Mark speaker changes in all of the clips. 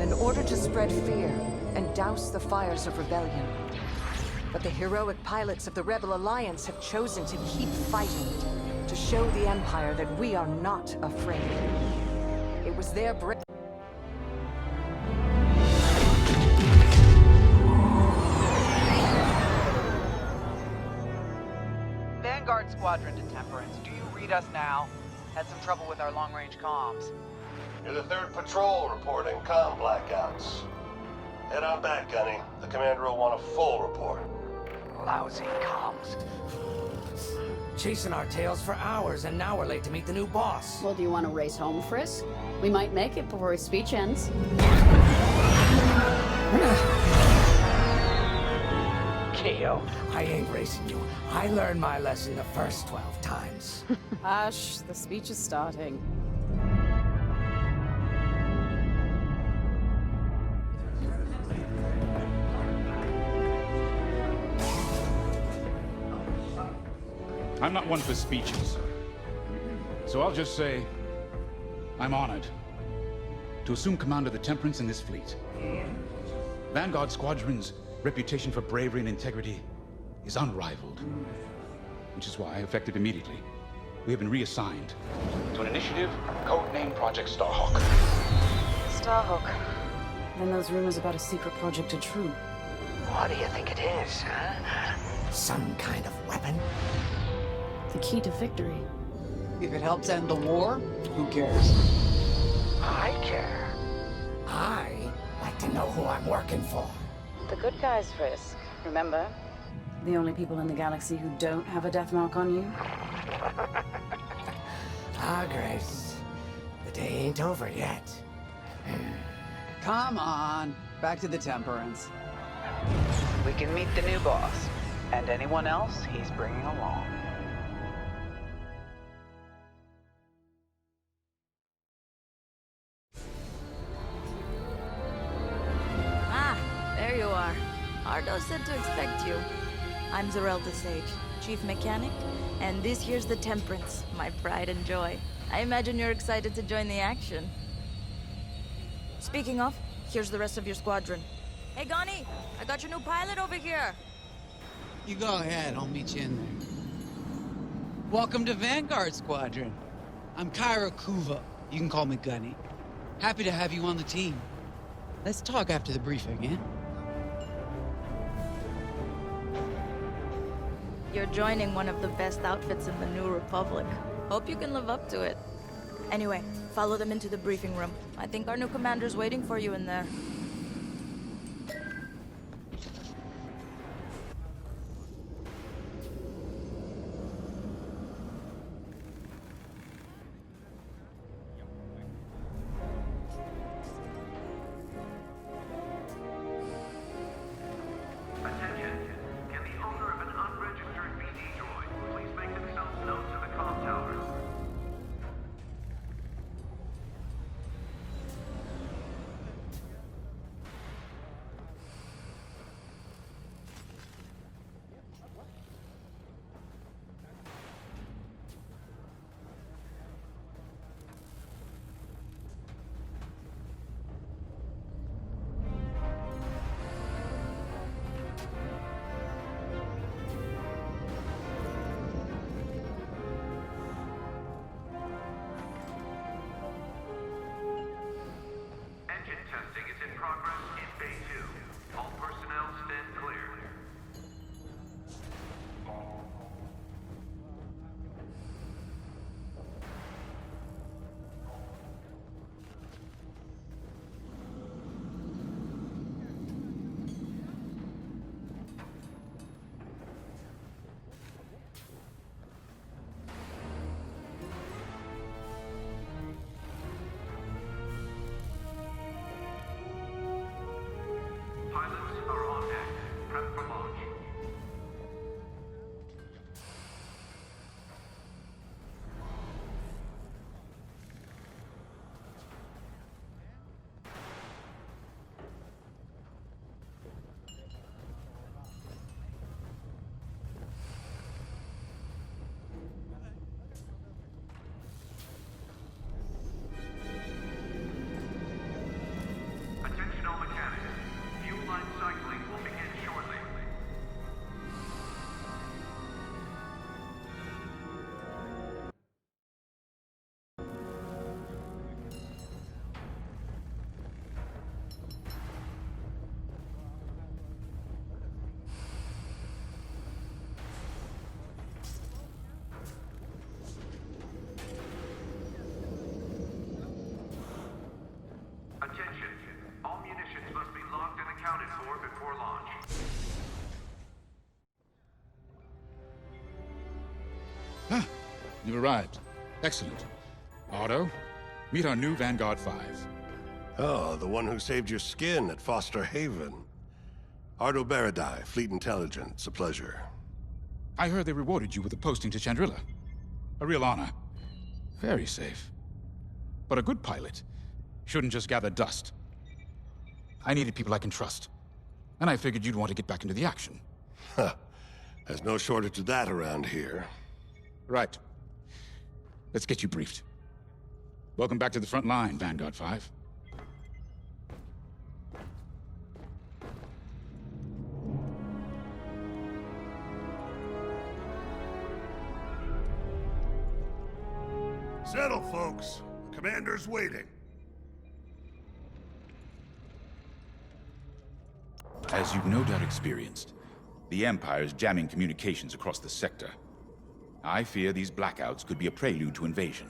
Speaker 1: Squadron in order to spread fear and douse the fires of rebellion. But the heroic pilots of the Rebel Alliance have chosen to keep fighting, to show the Empire that we are not afraid. It was their
Speaker 2: Vanguard Squadron to Temperance, do you read us now? Had some trouble with our long-range comms.
Speaker 3: You're the 3rd patrol reporting comm blackouts. Head on back, Gunny. The commander will want a full report.
Speaker 2: Lousy comms.
Speaker 4: Chasing our tails for hours, and now we're late to meet the new boss.
Speaker 5: Well, do you want to race home, Frisk? We might make it before his speech ends.
Speaker 4: Keo, I ain't racing you. I learned my lesson the first 12 times.
Speaker 5: Hush, the speech is starting.
Speaker 6: I'm not one for speeches. So I'll just say, I'm honored to assume command of the Temperance in this fleet. Vanguard Squadron's reputation for bravery and integrity is unrivaled, which is why, effective immediately, we have been reassigned to an initiative codenamed Project Starhawk.
Speaker 5: Starhawk. Then those rumors about a secret project are true.
Speaker 2: What do you think it is, huh?
Speaker 4: Some kind of weapon?
Speaker 5: The key to victory.
Speaker 7: If it helps end the war, who cares?
Speaker 2: I care.
Speaker 4: I like to know who I'm working for.
Speaker 5: The good guys, Frisk. Remember? The only people in the galaxy who don't have a death mark on you?
Speaker 4: Ah, Grace. The day ain't over yet.
Speaker 7: Come on, back to the Temperance.
Speaker 2: We can meet the new boss, and anyone else he's bringing along.
Speaker 8: There you are. Ardo said to expect you. I'm Zarelda Sage, Chief Mechanic, and this here's the Temperance, my pride and joy. I imagine you're excited to join the action. Speaking of, here's the rest of your squadron. Hey, Gani, I got your new pilot over here.
Speaker 7: You go ahead, I'll meet you in there. Welcome to Vanguard Squadron. I'm Kyra Kuva. You can call me Gunny. Happy to have you on the team. Let's talk after the briefing, yeah?
Speaker 8: You're joining one of the best outfits in the New Republic. Hope you can live up to it. Anyway, follow them into the briefing room. I think our new commander's waiting for you in there.
Speaker 6: Ah, you've arrived. Excellent. Otto, meet our new Vanguard 5.
Speaker 3: Oh, the one who saved your skin at Foster Haven. Ardo Baradai, Fleet Intelligence. A pleasure.
Speaker 6: I heard they rewarded you with a posting to Chandrila. A real honor. Very safe. But a good pilot shouldn't just gather dust. I needed people I can trust. And I figured you'd want to get back into the action.
Speaker 3: Huh. There's no shortage of that around here.
Speaker 6: Right. Let's get you briefed. Welcome back to the front line, Vanguard 5.
Speaker 3: Settle, folks. The commander's waiting.
Speaker 6: As you've no doubt experienced, the Empire is jamming communications across the sector. I fear these blackouts could be a prelude to invasion.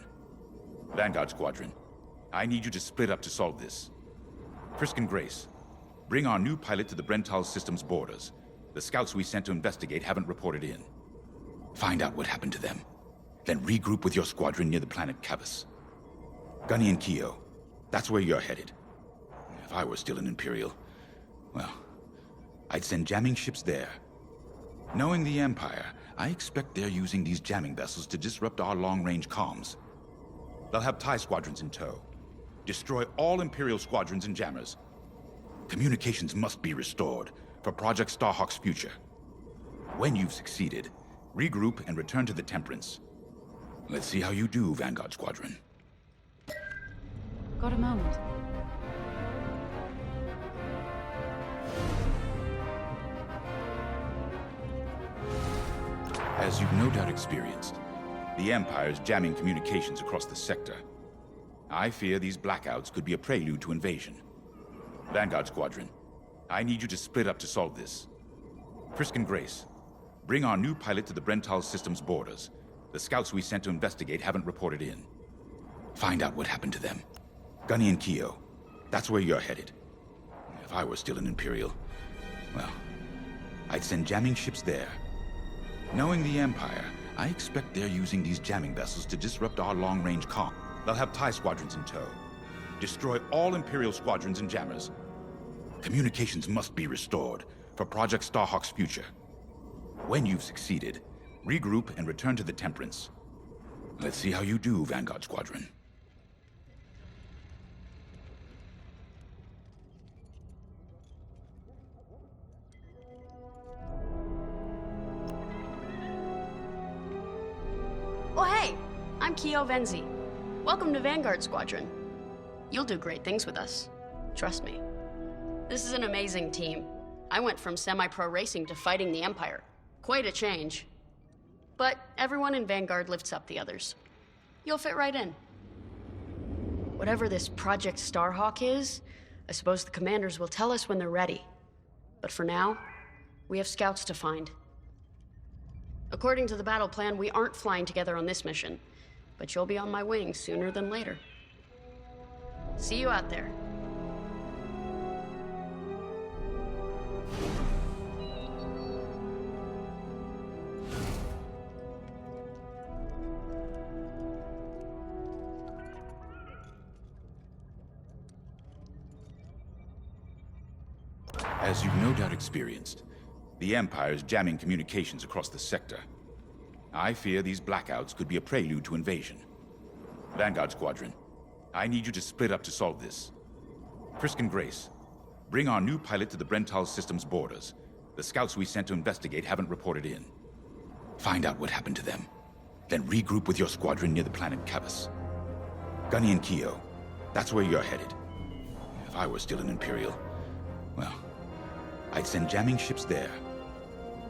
Speaker 6: Vanguard Squadron, I need you to split up to solve this. Frisk and Grace, bring our new pilot to the Brental system's borders. The scouts we sent to investigate haven't reported in. Find out what happened to them. Then regroup with your squadron near the planet Cavus. Gunny and Keo, that's where you're headed. If I were still an Imperial, well, I'd send jamming ships there. Knowing the Empire, I expect they're using these jamming vessels to disrupt our long-range comms. They'll have TIE squadrons in tow. Destroy all Imperial squadrons and jammers. Communications must be restored for Project Starhawk's future. When you've succeeded, regroup and return to the Temperance. Let's see how you do, Vanguard Squadron.
Speaker 5: Got a moment.
Speaker 6: As you've no doubt experienced, the Empire's jamming communications across the sector. I fear these blackouts could be a prelude to invasion. Vanguard Squadron, I need you to split up to solve this. Frisk and Grace, bring our new pilot to the Brental system's borders. The scouts we sent to investigate haven't reported in. Find out what happened to them. Gunny and Keo, that's where you're headed. If I were still an Imperial, well, I'd send jamming ships there. Knowing the Empire, I expect they're using these jamming vessels to disrupt our long-range comm. They'll have TIE squadrons in tow. Destroy all Imperial squadrons and jammers. Communications must be restored for Project Starhawk's future. When you've succeeded, regroup and return to the Temperance. Let's see how you do, Vanguard Squadron.
Speaker 9: Oh hey, I'm Keo Venzi. Welcome to Vanguard Squadron. You'll do great things with us. Trust me. This is an amazing team. I went from semi-pro racing to fighting the Empire. Quite a change. But everyone in Vanguard lifts up the others. You'll fit right in. Whatever this Project Starhawk is, I suppose the commanders will tell us when they're ready. But for now, we have scouts to find. According to the battle plan, we aren't flying together on this mission, but you'll be on my wing sooner than later. See you out there.
Speaker 6: As you've no doubt experienced, the Empire's jamming communications across the sector. I fear these blackouts could be a prelude to invasion. Vanguard Squadron, I need you to split up to solve this. Frisk and Grace, bring our new pilot to the Brental system's borders. The scouts we sent to investigate haven't reported in. Find out what happened to them. Then regroup with your squadron near the planet Cavus. Gunny and Keo, that's where you're headed. If I were still an Imperial, well, I'd send jamming ships there.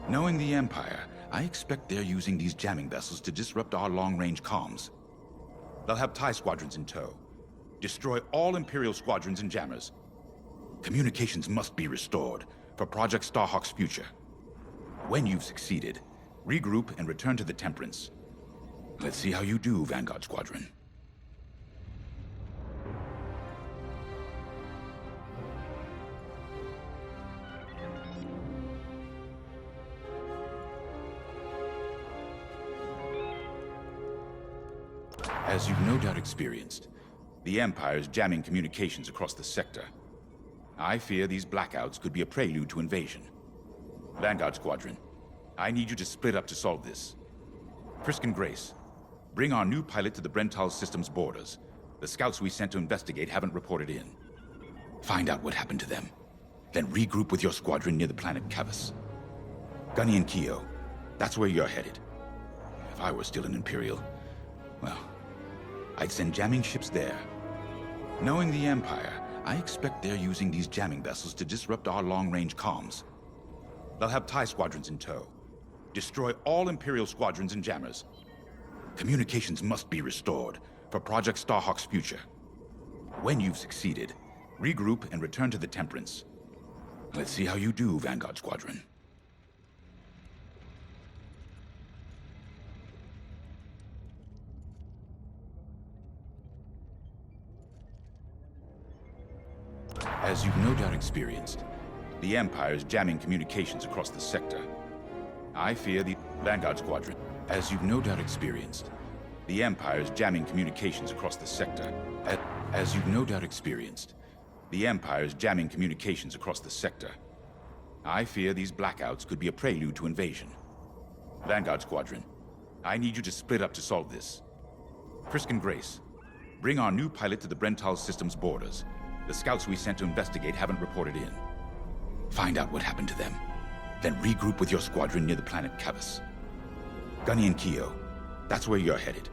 Speaker 6: Knowing the Empire, I expect they're using these jamming vessels to disrupt our long-range comms. They'll have TIE squadrons in tow. Destroy all Imperial squadrons and jammers. Communications must be restored for Project Starhawk's future. When you've succeeded, regroup and return to the Temperance. Let's see how you do, Vanguard Squadron. As you've no doubt experienced, the Empire is jamming communications across the sector. I fear these blackouts could be a prelude to invasion. Vanguard Squadron, I need you to split up to solve this. Frisk and Grace, bring our new pilot to the Brental system's borders. The scouts we sent to investigate haven't reported in. Find out what happened to them. Then regroup with your squadron near the planet Cavus. Gunny and Keo, that's where you're headed. If I were still an Imperial, well, I'd send jamming ships there. Knowing the Empire, I expect they're using these jamming vessels to disrupt our long-range comms. They'll have TIE squadrons in tow. Destroy all Imperial squadrons and jammers. Communications must be restored for Project Starhawk's future. When you've succeeded, regroup and return to the Temperance. Let's see how you do, Vanguard Squadron. As you've no doubt experienced, the Empire is jamming communications across the sector. I fear the Vanguard Squadron. As you've no doubt experienced, the Empire is jamming communications across the sector. As you've no doubt experienced, the Empire is jamming communications across the sector. I fear these blackouts could be a prelude to invasion. Vanguard Squadron, I need you to split up to solve this. Frisk and Grace, bring our new pilot to the Brental system's borders. The scouts we sent to investigate haven't reported in. Find out what happened to them. Then regroup with your squadron near the planet Cavus. Gunny and Keo, that's where you're headed.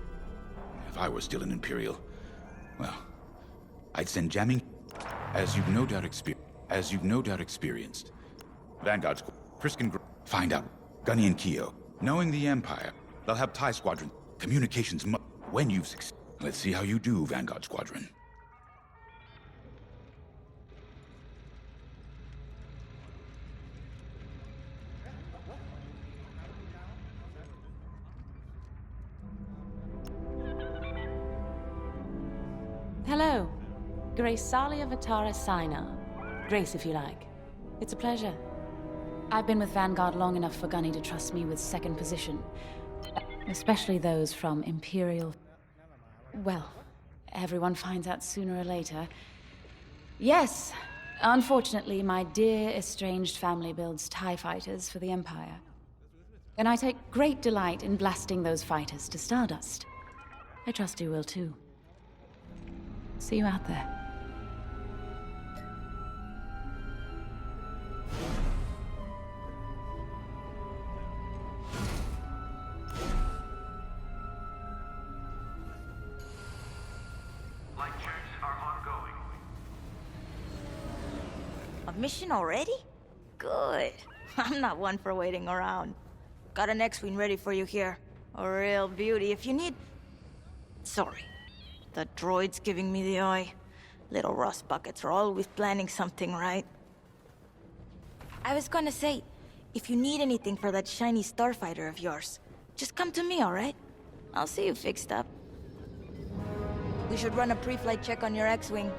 Speaker 6: If I were still an Imperial, well, I'd send jamming. As you've no doubt experienced. Vanguard Frisk and find out. Gunny and Keo, knowing the Empire, they'll have TIE squadron. Communications when you've succeeded. Let's see how you do, Vanguard Squadron.
Speaker 5: Hello. Grace Salia Vatara Sina. Grace, if you like. It's a pleasure. I've been with Vanguard long enough for Gunny to trust me with second position. Especially those from Imperial... Well, everyone finds out sooner or later. Yes, unfortunately, my dear estranged family builds TIE fighters for the Empire. And I take great delight in blasting those fighters to stardust. I trust you will too. See you out there.
Speaker 10: Light checks are ongoing.
Speaker 8: A mission already? Good. I'm not one for waiting around. Got an X-Wing ready for you here. A real beauty if you need... Sorry. The droid's giving me the eye. Little rust buckets are always planning something, right? I was gonna say, if you need anything for that shiny starfighter of yours, just come to me, alright? I'll see you fixed up. We should run a pre-flight check on your X-Wing.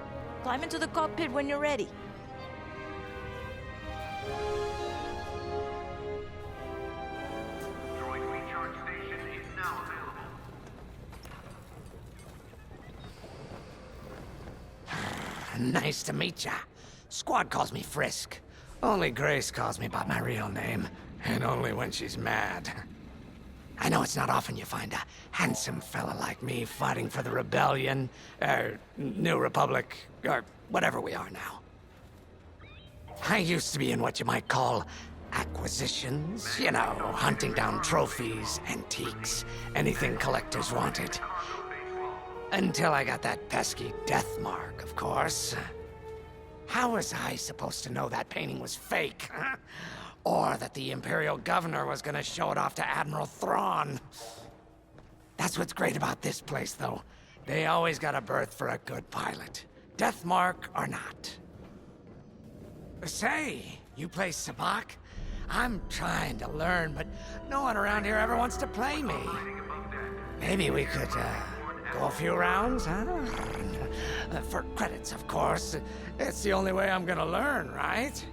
Speaker 8: Climb into the cockpit when you're ready.
Speaker 10: Droid recharge station is now available.
Speaker 4: Nice to meet ya. Squad calls me Frisk. Only Grace calls me by my real name, and only when she's mad. I know it's not often you find a handsome fella like me fighting for the Rebellion, or New Republic, or whatever we are now. I used to be in what you might call acquisitions. You know, hunting down trophies, antiques, anything collectors wanted. Until I got that pesky death mark, of course. How was I supposed to know that painting was fake? Huh? Or that the Imperial Governor was gonna show it off to Admiral Thrawn? That's what's great about this place, though. They always got a berth for a good pilot. Death mark or not. Say, you play Sabak? I'm trying to learn, but no one around here ever wants to play me. Maybe we could, go a few rounds, huh? For credits, of course. It's the only way I'm gonna learn, right?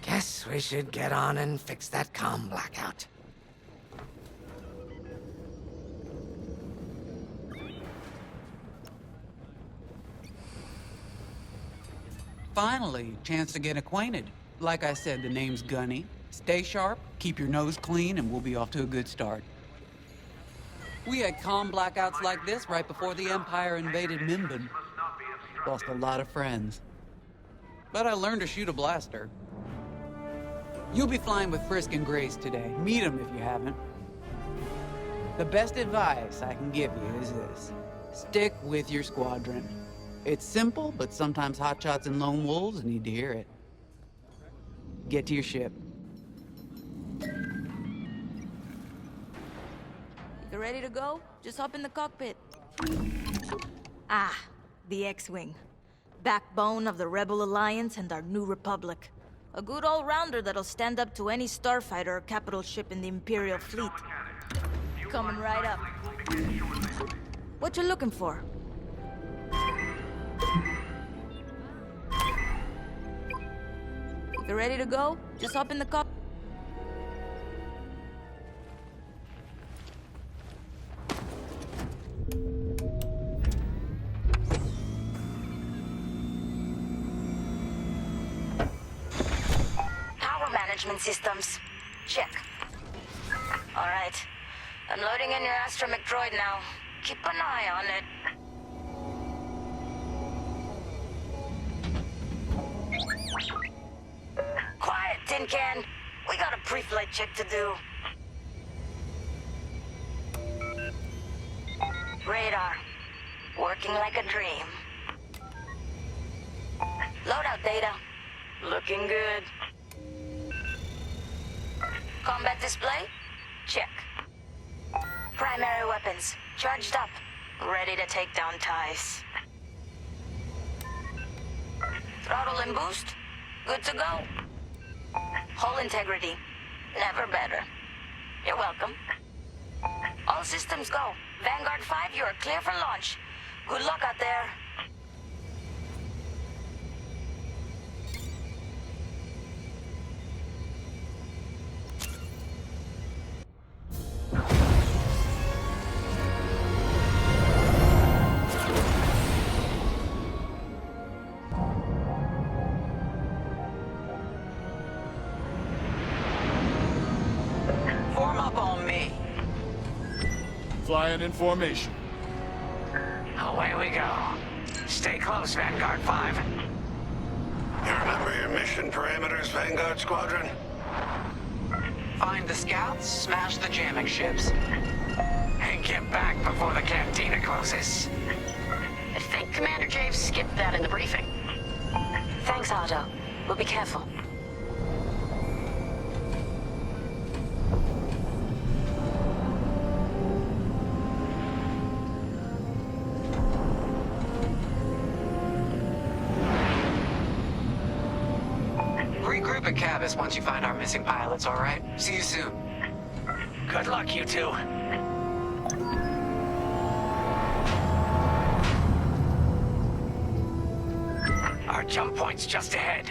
Speaker 4: Guess we should get on and fix that comm blackout.
Speaker 7: Finally, chance to get acquainted. Like I said, the name's Gunny. Stay sharp, keep your nose clean, and we'll be off to a good start. We had comm blackouts like this right before the Empire invaded Minbin. Lost a lot of friends. But I learned to shoot a blaster. You'll be flying with Frisk and Grace today. Meet them if you haven't. The best advice I can give you is this. Stick with your squadron. It's simple, but sometimes hotshots and lone wolves need to hear it. Get to your ship.
Speaker 8: You ready to go? Just hop in the cockpit. Ah, the X-Wing. Backbone of the Rebel Alliance and our new Republic. A good all-rounder that'll stand up to any starfighter or capital ship in the Imperial fleet. Coming right up. What you looking for? You ready to go? Just hop in the cockpit.
Speaker 11: Systems. Check. All right. I'm loading in your astromech droid now. Keep an eye on it. Quiet, Tin Can. We got a pre-flight check to do. Radar. Working like a dream. Loadout data. Looking good. Combat display? Check. Primary weapons, charged up, ready to take down TIEs. Throttle and boost, good to go. Hull integrity, never better. You're welcome. All systems go. Vanguard 5, you are clear for launch. Good luck out there.
Speaker 3: Flying in formation.
Speaker 4: Away we go. Stay close, Vanguard 5.
Speaker 3: You remember your mission parameters, Vanguard Squadron?
Speaker 2: Find the scouts, smash the jamming ships.
Speaker 4: And get back before the cantina closes.
Speaker 9: I think Commander Javes skipped that in the briefing.
Speaker 11: Thanks, Otto. We'll be careful.
Speaker 2: Regroup at Cabus once you find our missing pilots, all right? See you soon.
Speaker 4: Good luck, you two. Our jump point's just ahead.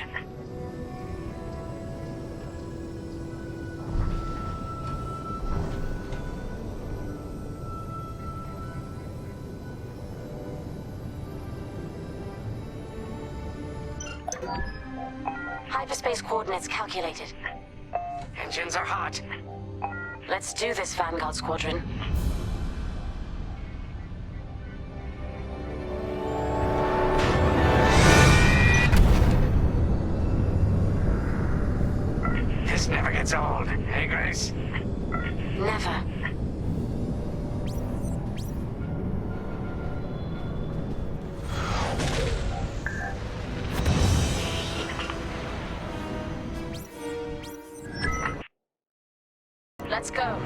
Speaker 11: Hyperspace coordinates calculated.
Speaker 4: Engines are hot.
Speaker 11: Let's do this, Vanguard Squadron.
Speaker 4: This never gets old, hey, Grace?
Speaker 11: Never. Let's go.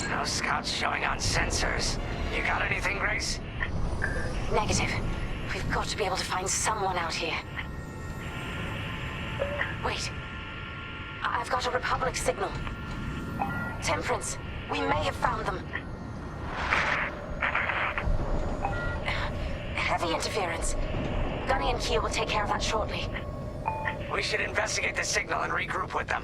Speaker 4: No scouts showing on sensors. You got anything, Grace?
Speaker 11: Negative. We've got to be able to find someone out here. Wait. I've got a Republic signal. Temperance. We may have found them. Heavy interference. Gunny and Keel will take care of that shortly.
Speaker 4: We should investigate the signal and regroup with them.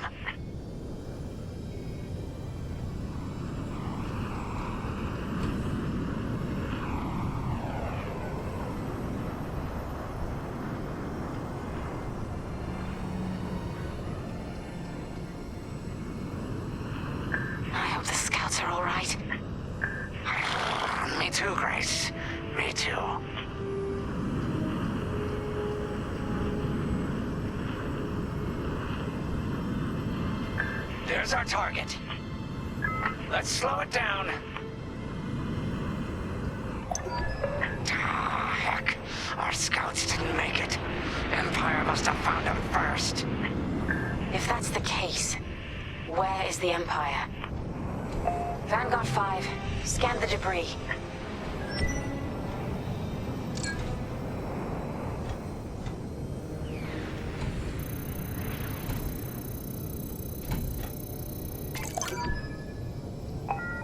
Speaker 4: too, Grace. Me too. There's our target. Let's slow it down. Ah, heck. Our scouts didn't make it. Empire must have found them first.
Speaker 11: If that's the case, where is the Empire? Vanguard 5, scan the debris.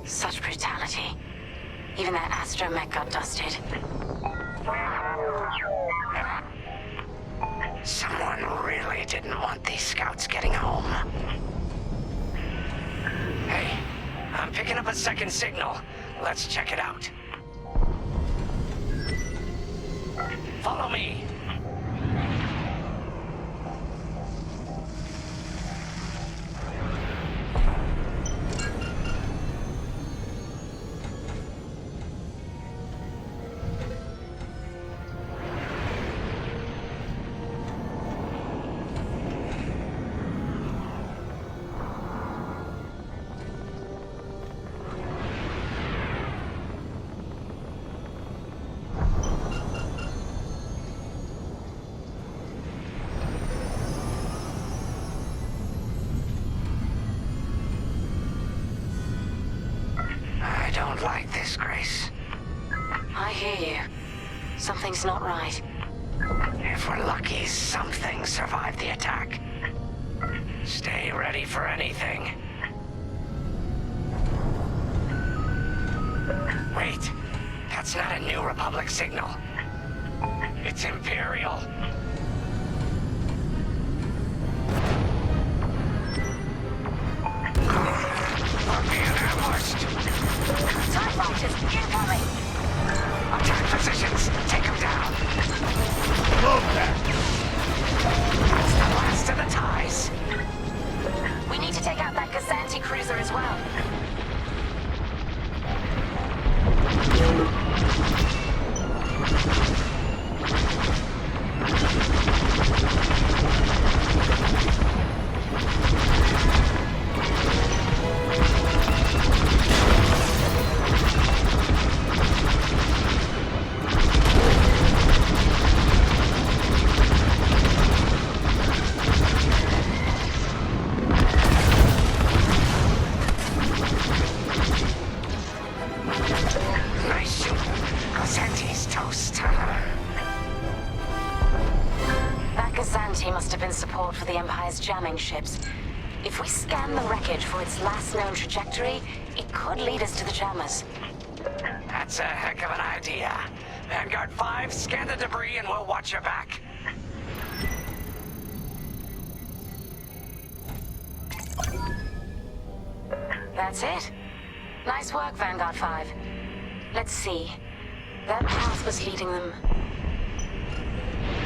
Speaker 11: Such brutality. Even that astromech got dusted.
Speaker 4: Someone really didn't want these scouts getting home. Hey, I'm picking up a second signal. Let's check it out. Follow me. I don't like this, Grace.
Speaker 11: I hear you. Something's not right.
Speaker 4: If we're lucky, something survived the attack. Stay ready for anything. Wait, that's not a New Republic signal. It's Imperial. We're being ambushed.
Speaker 11: TIE fighters, incoming!
Speaker 4: Attack positions. Take them down. Move that. That's the last of the ties.
Speaker 11: We need to take out that Gazanti cruiser as well.
Speaker 4: Nice shoot. Gazanti's toast.
Speaker 11: That Gazanti must have been support for the Empire's jamming ships. If we scan the wreckage for its last known trajectory, it could lead us to the jammers.
Speaker 4: That's a heck of an idea. Vanguard 5, scan the debris and we'll watch your back.
Speaker 11: That's it. Nice work, Vanguard 5. Let's see. That path was leading them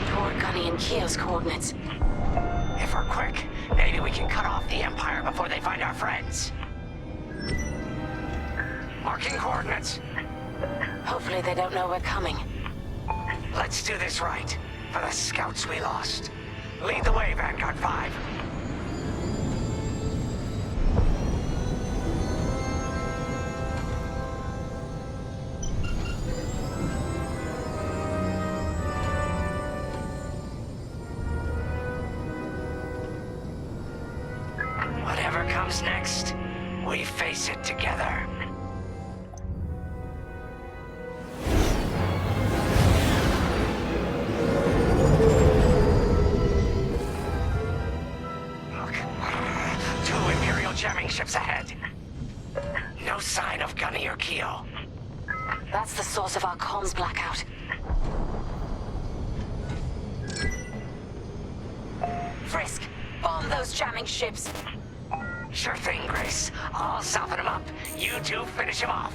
Speaker 11: toward Gunny and Keo's coordinates.
Speaker 4: If we're quick, maybe we can cut off the Empire before they find our friends. Marking coordinates.
Speaker 11: Hopefully they don't know we're coming.
Speaker 4: Let's do this right, for the scouts we lost. Lead the way, Vanguard 5. Whatever comes next, we face it together. Look, 2 Imperial jamming ships ahead. No sign of Gunny or Keo.
Speaker 11: That's the source of our comms blackout. Frisk, bomb those jamming ships.
Speaker 4: Sure thing, Grace. I'll soften him up. You two finish him off.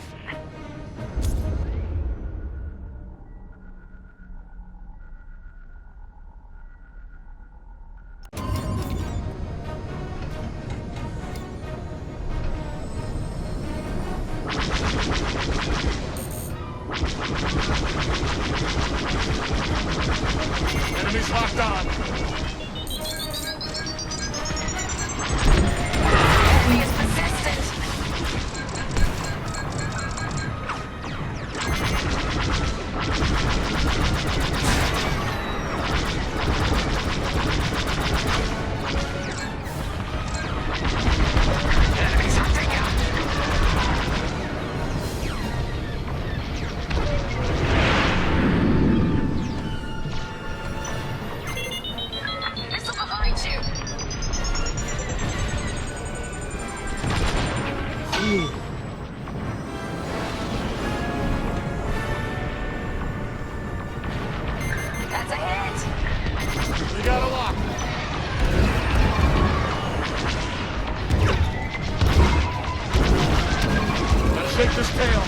Speaker 12: shake this tail.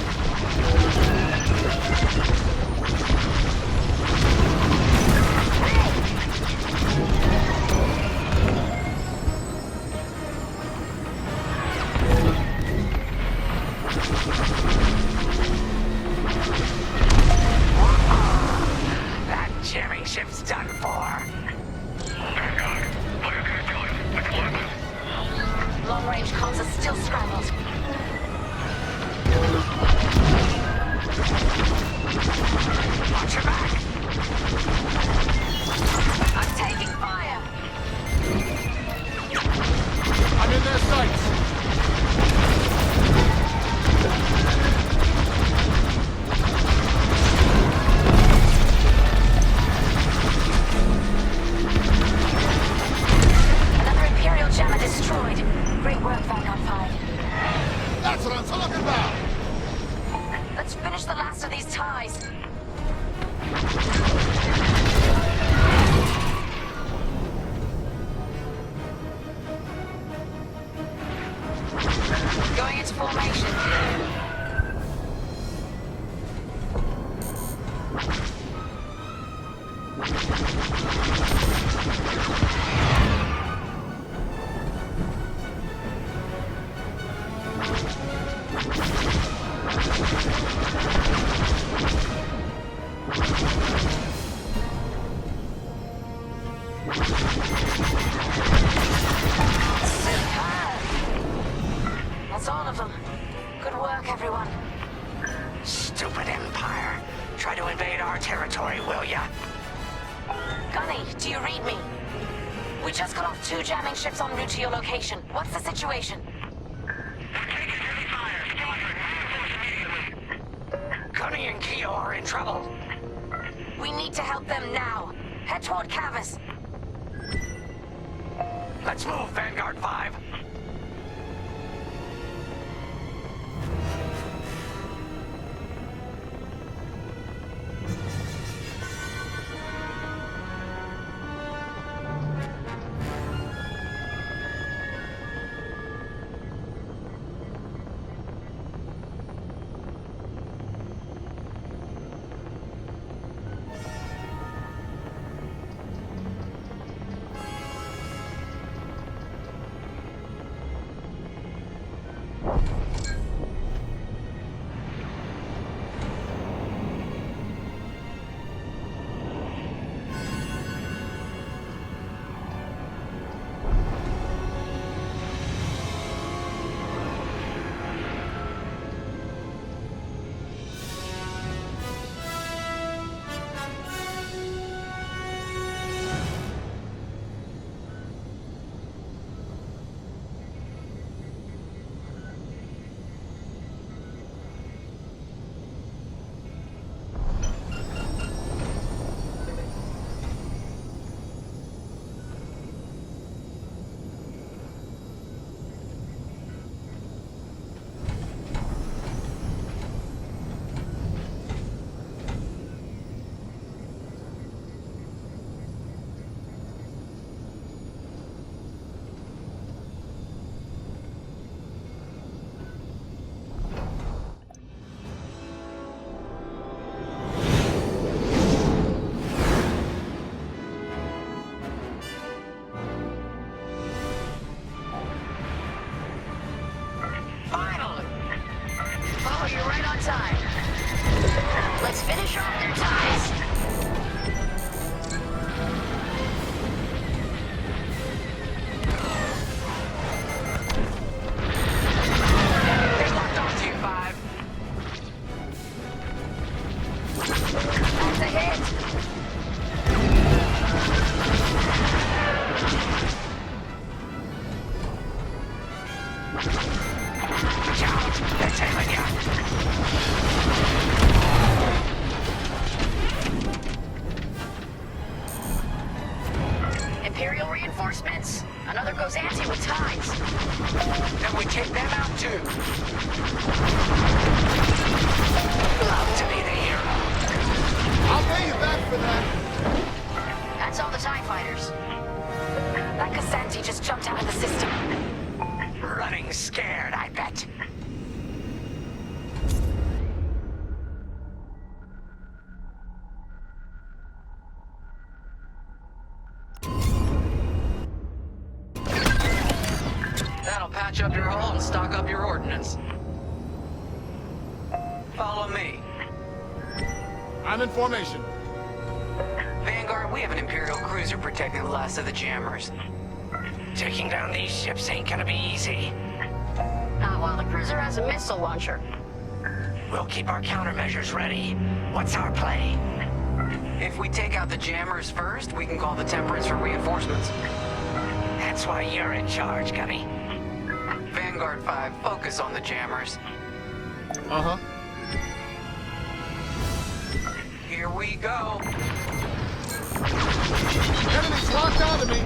Speaker 4: That jamming ship's done for.
Speaker 11: Long-range comms are still scrambled.
Speaker 4: Watch your back.
Speaker 11: I'm taking fire.
Speaker 12: I'm in their sights.
Speaker 11: Another Imperial jammer destroyed. Great work, Vanguard 5.
Speaker 12: That's what I'm talking about.
Speaker 11: Let's finish the last of these ties. Going into formation. That's all of them. Good work, everyone.
Speaker 4: Stupid Empire. Try to invade our territory, will ya?
Speaker 11: Gunny, do you read me? We just got off 2 jamming ships en route to your location. What's the situation?
Speaker 4: Gunny and Keo are in trouble.
Speaker 11: We need to help them now. Head toward Cavus.
Speaker 4: Let's move, Vanguard 5.
Speaker 11: time. Let's finish off their ties.
Speaker 4: They're locked onto you, 5.
Speaker 11: That's a hit.
Speaker 4: Watch out! They're tailing you!
Speaker 2: up your hull and stock up your ordnance. Follow me.
Speaker 12: I'm in formation.
Speaker 2: Vanguard, we have an Imperial cruiser protecting the last of the jammers.
Speaker 4: Taking down these ships ain't gonna be easy.
Speaker 9: Not while the cruiser has a missile launcher.
Speaker 4: We'll keep our countermeasures ready. What's our play?
Speaker 2: If we take out the jammers first, we can call the Temperance for reinforcements.
Speaker 4: That's why you're in charge, Gunny.
Speaker 2: Vanguard 5, focus on the jammers.
Speaker 12: Uh-huh.
Speaker 2: Here we go.
Speaker 12: Enemy's locked onto me.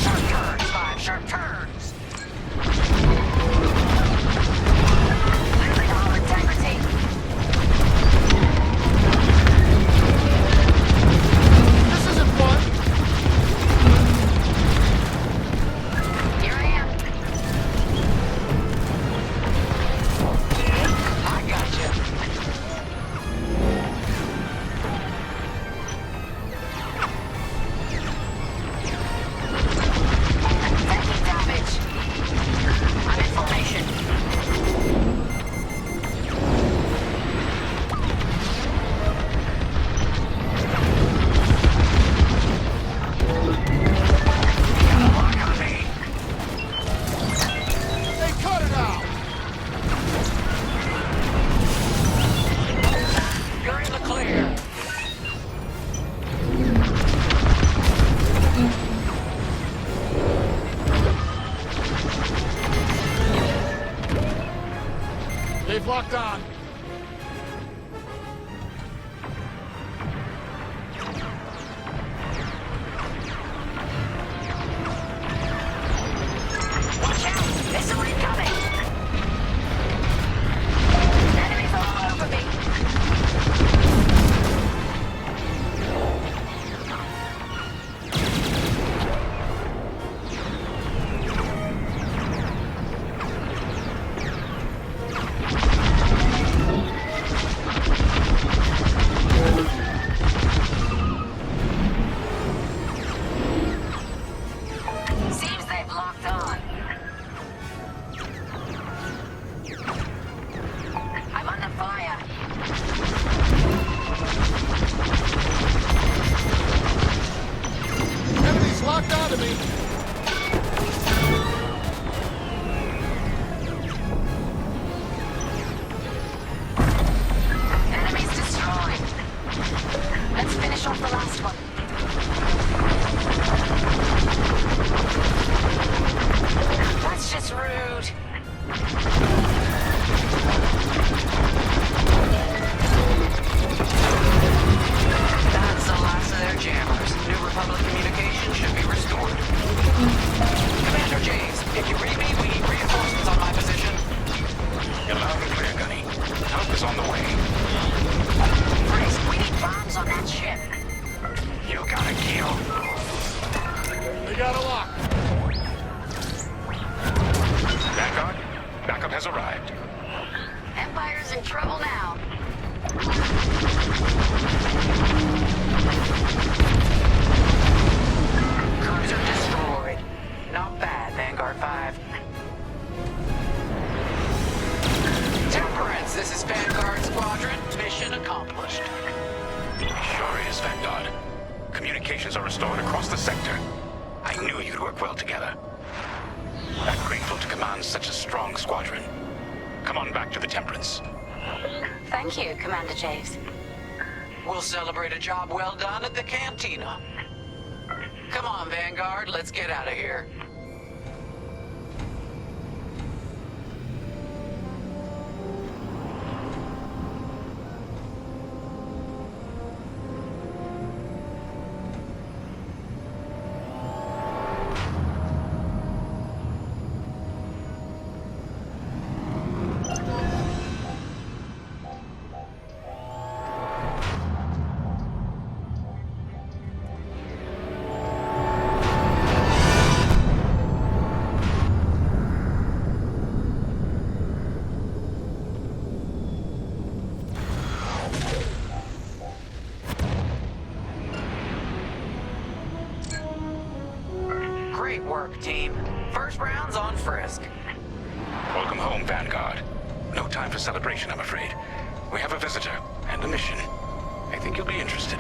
Speaker 4: Sharp turns, 5, sharp turns!
Speaker 11: Losing all integrity.
Speaker 12: This isn't fun.
Speaker 11: Here I am.
Speaker 2: I gotcha.
Speaker 11: Taking damage. I'm in formation.
Speaker 12: They cut it out.
Speaker 2: You're in the clear.
Speaker 12: They've locked on.
Speaker 11: Watch out! Missile incoming! Enemies all over me! Seems they've locked on. I'm under fire!
Speaker 12: Enemy's locked onto me.
Speaker 11: Enemies destroyed. Let's finish off the last one. That's just rude.
Speaker 2: That's the last of their jammers. New Republic communication should be restored. Commander James, if you read me, we need reinforcements on my position.
Speaker 4: You're loud and clear, Gunny. Help is on the way.
Speaker 11: Chris, we need bombs on that ship.
Speaker 4: You got a kill.
Speaker 12: They got a lock.
Speaker 4: Vanguard, backup has arrived.
Speaker 11: Empire's in trouble now.
Speaker 2: Cruiser destroyed. Not bad, Vanguard 5. Temperance, this is Vanguard Squadron. Mission accomplished.
Speaker 4: Sure is, Vanguard. Communications are restored across the sector. I knew you'd work well together. I'm grateful to command such a strong squadron. Come on back to the Temperance.
Speaker 11: Thank you, Commander Javes.
Speaker 2: We'll celebrate a job well done at the cantina. Come on, Vanguard, let's get out of here. work, team. First round's on Frisk.
Speaker 6: Welcome home, Vanguard. No time for celebration, I'm afraid. We have a visitor and a mission. I think you'll be interested.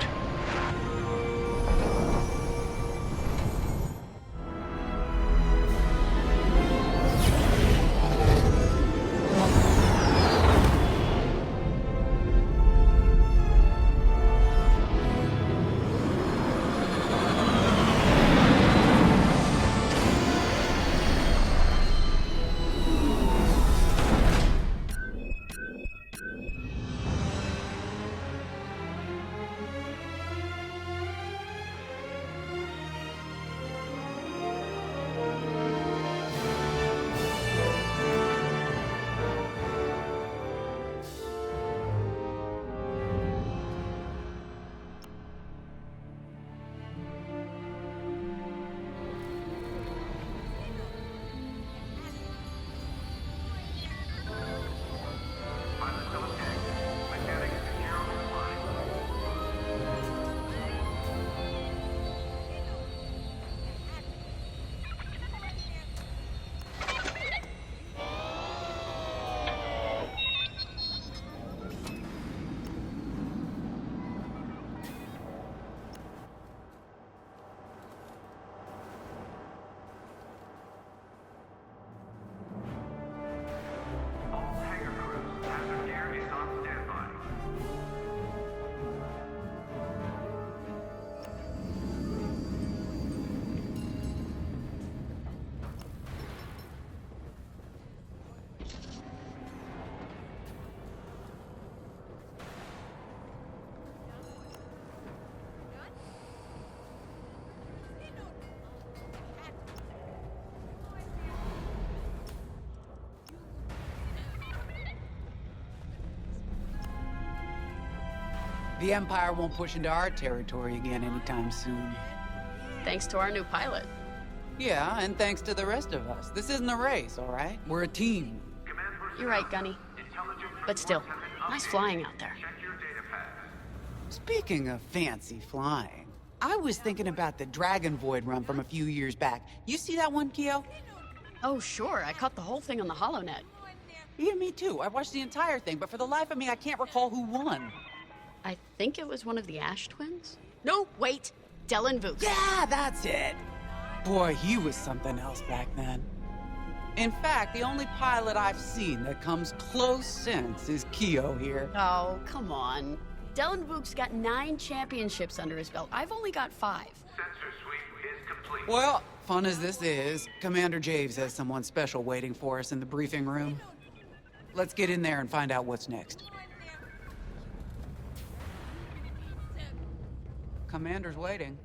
Speaker 7: The Empire won't push into our territory again anytime soon.
Speaker 9: Thanks to our new pilot.
Speaker 7: Yeah, and thanks to the rest of us. This isn't a race, all right? We're a team.
Speaker 9: You're right, Gunny. But still, nice flying out there.
Speaker 7: Speaking of fancy flying, I was thinking about the Dragon Void run from a few years back. You see that one, Keo?
Speaker 9: Oh, sure. I caught the whole thing on the HoloNet.
Speaker 7: Yeah, me too. I watched the entire thing, but for the life of me, I can't recall who won.
Speaker 9: I think it was one of the Ash twins? No, wait. Dylan Vooks.
Speaker 7: Yeah, that's it. Boy, he was something else back then. In fact, the only pilot I've seen that comes close since is Keo here.
Speaker 9: Oh, come on. Dylan Vooks got 9 championships under his belt. I've only got 5.
Speaker 10: Sensor sweep is complete.
Speaker 7: Well, fun as this is, Commander Javes has someone special waiting for us in the briefing room. Let's get in there and find out what's next. Commander's waiting.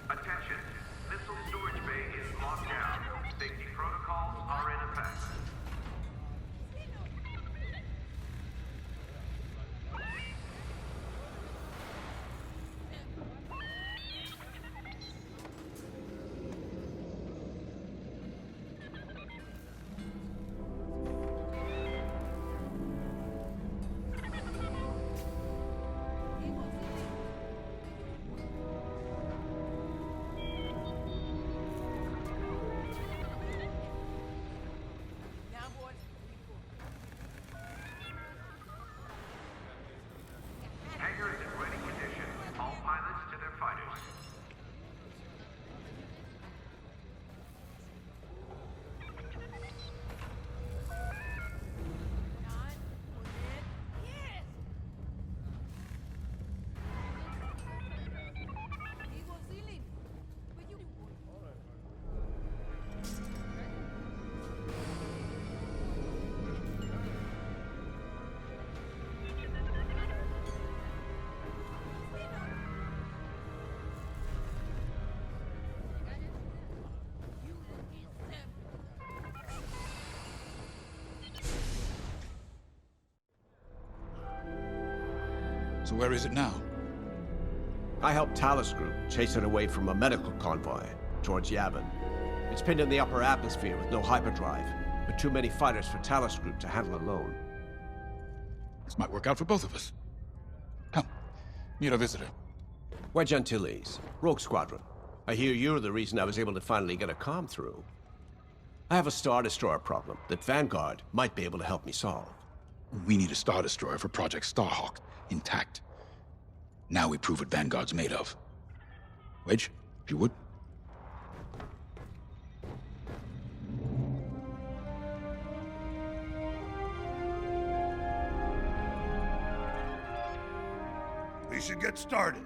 Speaker 10: Attention. Missile storage bay is locked down. Safety protocols are in effect. Hangar is in ready condition. All pilots to their fighters.
Speaker 6: So where is it now?
Speaker 13: I helped Talus Group chase it away from a medical convoy towards Yavin. It's pinned in the upper atmosphere with no hyperdrive, but too many fighters for Talus Group to handle alone.
Speaker 6: This might work out for both of us. Come, meet our visitor.
Speaker 13: Wedge Antilles, Rogue Squadron. I hear you're the reason I was able to finally get a comm through. I have a Star Destroyer problem that Vanguard might be able to help me solve.
Speaker 6: We need a Star Destroyer for Project Starhawk, intact. Now we prove what Vanguard's made of. Wedge, if you would.
Speaker 3: We should get started.